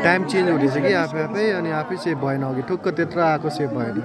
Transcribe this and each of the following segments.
time change हुँदैछ कि आफै आफै अनि आफै सेभ भएन अघि ठुक्क त्यत्रो आएको सेभ भएन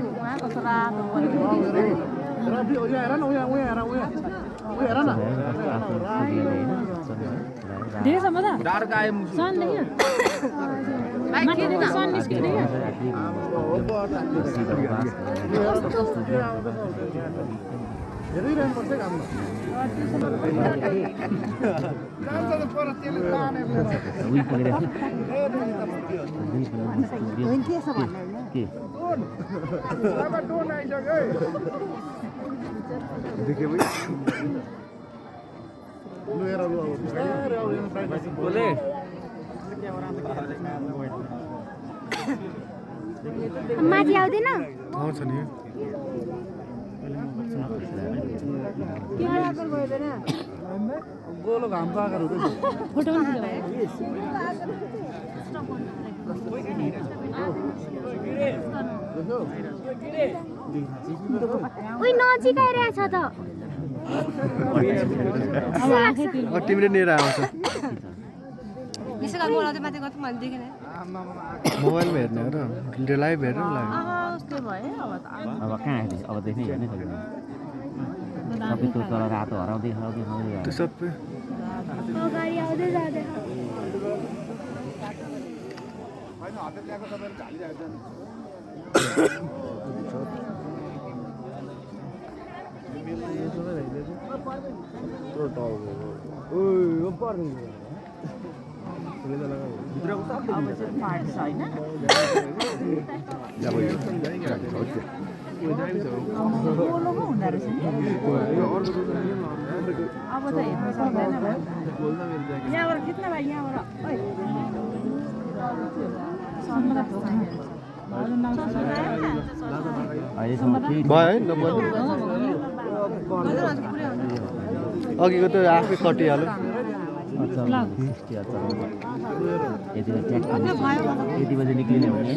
माथि आउँदैन आउँछ नि गोलो घाम पाकर फोटो उही नजिक आइरहेछ त तिमीले लिएर आउँछ मोबाइलमा हेर्ने हो र लाइभ हेर्नु लाइभ अब कहाँ आएपछि अब देख्नै हेर्नै सक्दैन सबै त्यो तल रातो हराउँदै त्यो सबै अगाडि आउँदै जाँदैछ भयो है नबन्नु अघिको त आफै कटिहाल्यो यति बजे निक्लिने भने